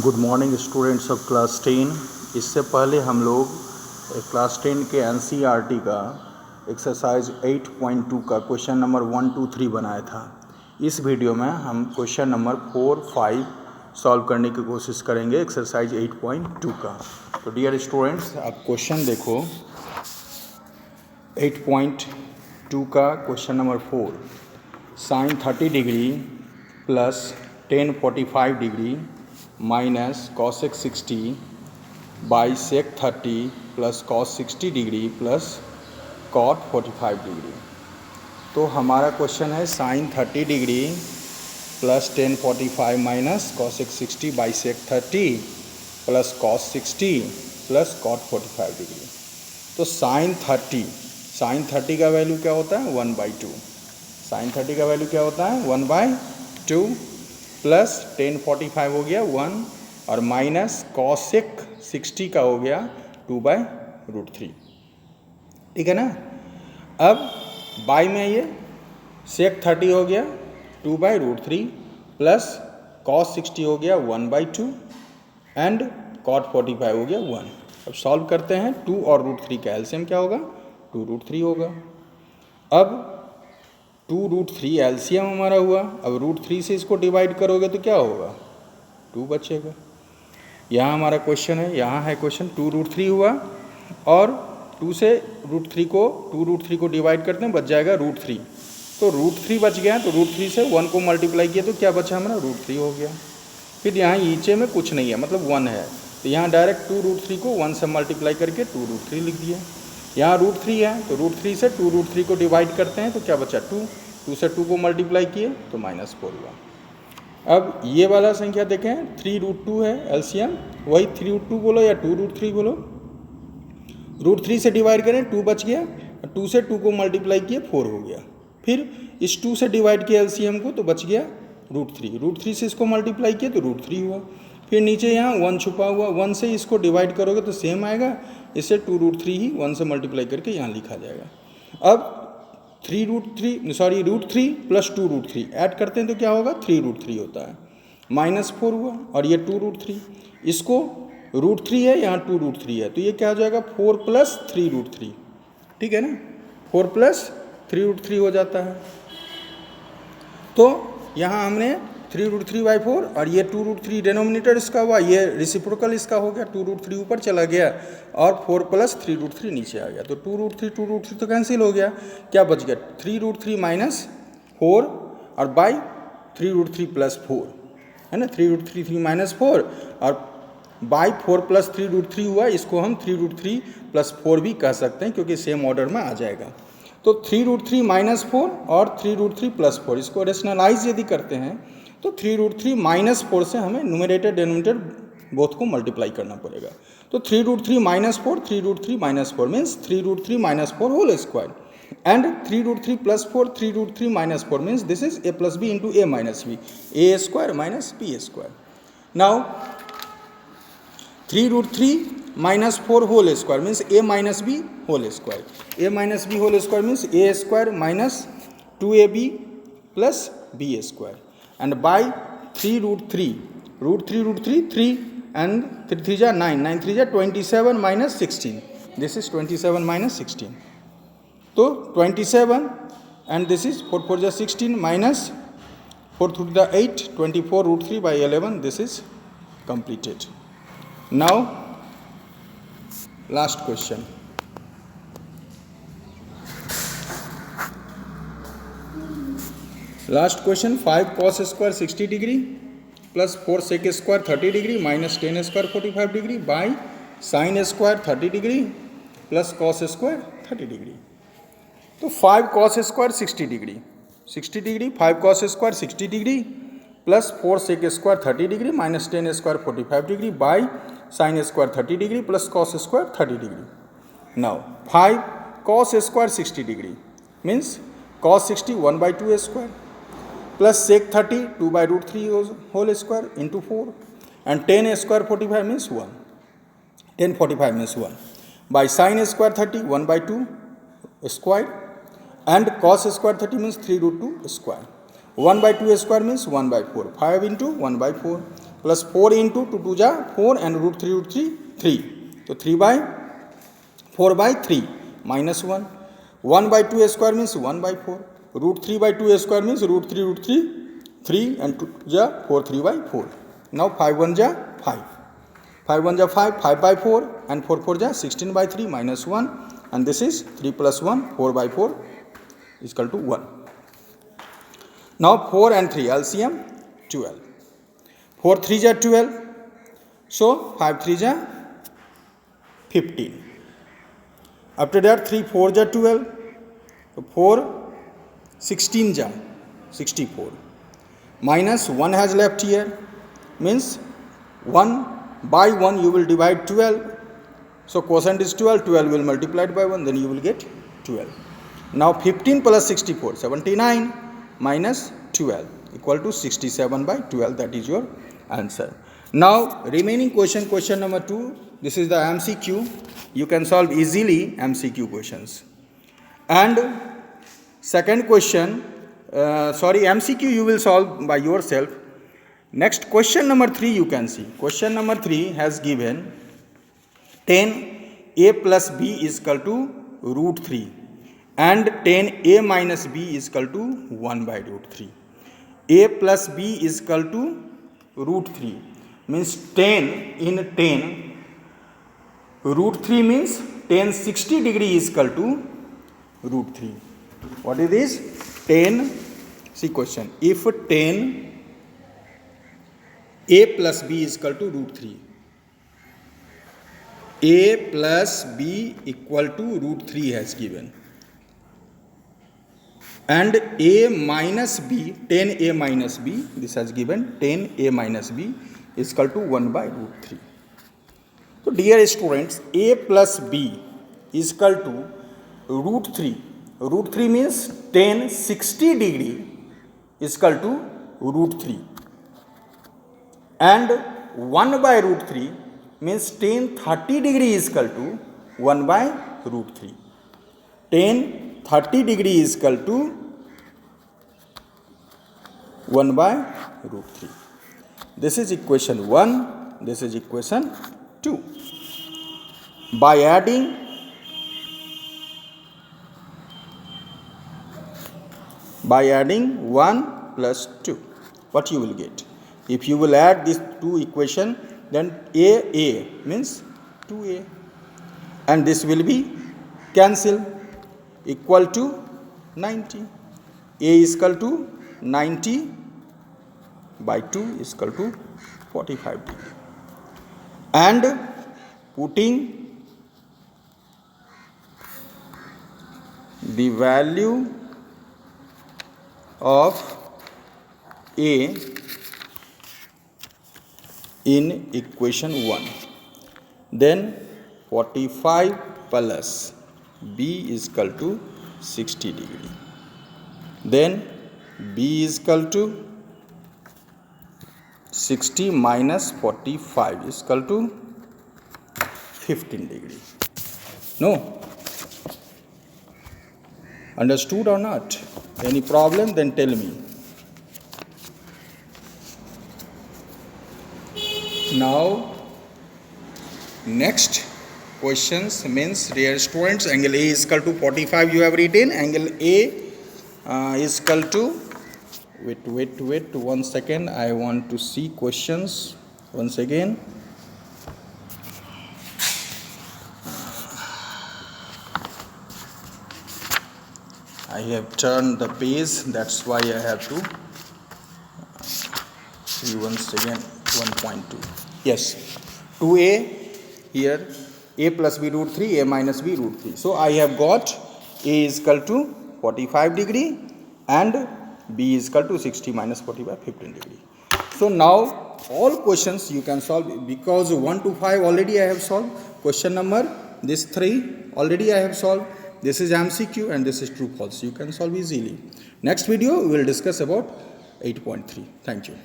Good morning students of class 10। इससे पहले हम लोग क्लास 10 के एनसीईआरटी का एक्सरसाइज 8.2 का क्वेश्चन नंबर 1, 2, 3 बनाया था। इस वीडियो में हम क्वेश्चन नंबर 4, 5 सॉल्व करने की कोशिश करेंगे एक्सरसाइज 8.2 का। तो डियर स्टूडेंट्स, आप क्वेश्चन देखो 8.2 का question number 4। Sine 30 degree plus tan 45 degree minus cosec 60 by sec 30 plus cos 60 degree plus cot 45 degree. तो हमारा क्वेश्चन है sine 30 degree plus tan 45 minus cosec 60 by sec 30 plus cos 60 plus cot 45 degree. तो sine 30 का value क्या होता है 1/2। Sign 30 का value क्या होता है 1/2 प्लस टेन 45 हो गया 1 और माइनस कॉसेक 60 का हो गया 2/√3। ठीक है ना। अब बाई में ये सेक 30 हो गया 2/√3 प्लस कॉस 60 हो गया 1/2 एंड कॉट 45 हो गया 1। अब सॉल्व करते हैं 2 और √3 का एलसीएम क्या होगा 2√3 होगा। अब 2√3 एलसीएम हमारा हुआ। अब √3 से इसको डिवाइड करोगे तो क्या होगा 2 बचेगा। यहाँ हमारा क्वेश्चन है, यहाँ है क्वेश्चन 2√3 हुआ और 2 से √3 को डिवाइड करते हैं बच जाएगा √3। तो √3 बच गया तो √3 से 1 को मल्टीप्लाई किया तो क्या बचा हमारा √3 हो गया। फिर यहाँ नीचे में कुछ नहीं है मतलब 1 है तो यहाँ डायरेक्ट 2√3 को 1 से मल्टीप्लाई करके 2√3 लिख दिया। यहाँ √3 है तो √3 से 2√3 को डिवाइड करते हैं तो क्या बचा 2 से 2 को मल्टीप्लाई किए तो -4 हुआ। अब ये वाला संख्या देखें 3√2 है एलसीएम, वही 3√2 बोलो या 2√3 बोलो। √3 से डिवाइड करें 2 बच गया, 2 से 2 को मल्टीप्लाई किए 4 हो गया। फिर इस 2 से डिवाइड किया एलसीएम को तो बच गया √3 से इसको मल्टीप्लाई किया तो √3 हुआ। फिर नीचे यहाँ 1 छुपा हुआ, 1 से इसको डिवाइड करोगे तो सेम आएगा, इससे 2√3 ही 1 से मल्टीप्लाई करके यहाँ लिखा जाएगा। अब √3 प्लस 2√3 ऐड करते हैं तो क्या होगा 3√3 होता है, -4 हुआ और ये 2√3, इसको √3 है यहाँ 2√3 है तो ये क्या हो जाएगा 4 + 3√3। ठीक है ना, 4 + 3√3 हो जाता है। तो यहाँ हमने 3√3/4 और ये 2√3 डिनोमिनेटर इसका हुआ, ये रेसिप्रोकल इसका हो गया, 2√3 ऊपर चला गया और 4 + 3√3 नीचे आ गया। तो 2√3 तो कैंसिल हो गया, क्या बच गया 3√3 - 4 और बाई 3√3 + 4 है ना, 3√3 - 4 और बाई 4 + 3√3 हुआ। इसको हम 3√3 + 4 भी कह सकते हैं क्योंकि सेम ऑर्डर में आ जाएगा। तो 3√3 - 4 और 3√3 + 4 इसको रेशनलाइज यदि करते हैं तो 3√3 - 4 से हमें न्यूमरेटर डिनोमिनेटर बोथ को मल्टीप्लाई करना पड़ेगा। तो 3√3 - 4 3√3 - 4 means 3√3 - 4 whole square and 3√3 + 4 3√3 - 4 means this is a + b into a - b, a² - b²। Now 3√3 - 4 whole square means a - b whole square, a - b whole square means a² - 2ab + b² and by 3√3 3 and 3 3 जा 9 9 3 जा 27 - 16, this is 27 - 16। तो 27 and this is 4 4 जा 16 minus 4 3 जा 8 24 √3/11, this is completed। Now last question। Last question 5 cos² 60 degree plus 4 sec² 30 degree minus 10² 45 degree by sin² 30 degree plus cos² 30 degree. तो 5 cos² 60 degree 5 cos² 60 degree plus 4 sec² 30 degree minus 10² 45 degree by sin² 30 degree plus cos² 30 degree. Now 5 cos² 60 degree means cos 60 1/2² plus sec 30 2/√3 whole square into 4 and 10² 45 means 1, 10 45 means 1 by sin² 30 1/2 square and cos² 30 means 3√2 square, 1/2 square means 1/4, 5 into 1/4 plus 4 into 2 2 जा 4 and root 3 3, तो 3/4/3 minus 1, 1/2 square means 1/4, root 3/2 square means root 3 3 and 2 जा 4 3/4. Now 5 1 जा 5, 5 1 जा 5, 5/4 and 4 4 जा 16/3 minus 1, and this is 3 plus 1, 4/4 is equal to 1. Now 4 and 3 LCM 12, 4 3 जा 12, so 5 3 जा 15. After that 3 4 जा 12, so 4 16 जा 64, minus 1 has left here, means 1 by 1 you will divide 12, so quotient is 12, 12 will multiplied by 1, then you will get 12. Now 15 plus 64, 79 minus 12 equal to 67/12, that is your answer. Now remaining question number 2, this is the MCQ. You can solve easily MCQ questions. And second question, MCQ you will solve by yourself. Next question number 3 you can see. Question number 3 has given 10a plus b is equal to root 3 and 10a minus b is equal to 1/√3. a plus b is equal to root 3 means 10 in 10, root 3 means 10 60 degree is equal to root 3. What is this? 10, see question, if 10 a plus b is equal to root 3, a plus b equal to root 3 has given, and a minus b, 10a minus b, this has given 10a minus b is equal to 1/√3. So dear students, a plus b is equal to root 3. Root 3 means 10 60 degree is equal to root 3, and 1/√3 means 10 30 degree is equal to 1/√3. 10 30 degree is equal to 1/√3. This is equation 1, this is equation 2. By adding by adding 1 plus 2, what you will get? If you will add these two equation, then a means 2a, and this will be cancel, equal to 90. A is equal to 90 by 2 is equal to 45 degree. And putting the value of A in equation 1, then 45 plus b is equal to 60 degree, then b is equal to 60 minus 45 is equal to 15 degree. No? Understood or not? Any problem? Then tell me. Now next questions means, dear students, angle A is equal to 45 you have written. Angle A is equal to, wait 1 second, I want to see questions once again. I have turned the page, that's why I have to see once again 1.2. Yes, 2a here, a plus b root 3, a minus b root 3. So I have got a is equal to 45 degree and b is equal to 60 minus 45, 15 degree. So now all questions you can solve, because 1 to 5 already I have solved. Question number this 3 already I have solved. This is MCQ and this is true false. You can solve easily. Next video we will discuss about 8.3. Thank you.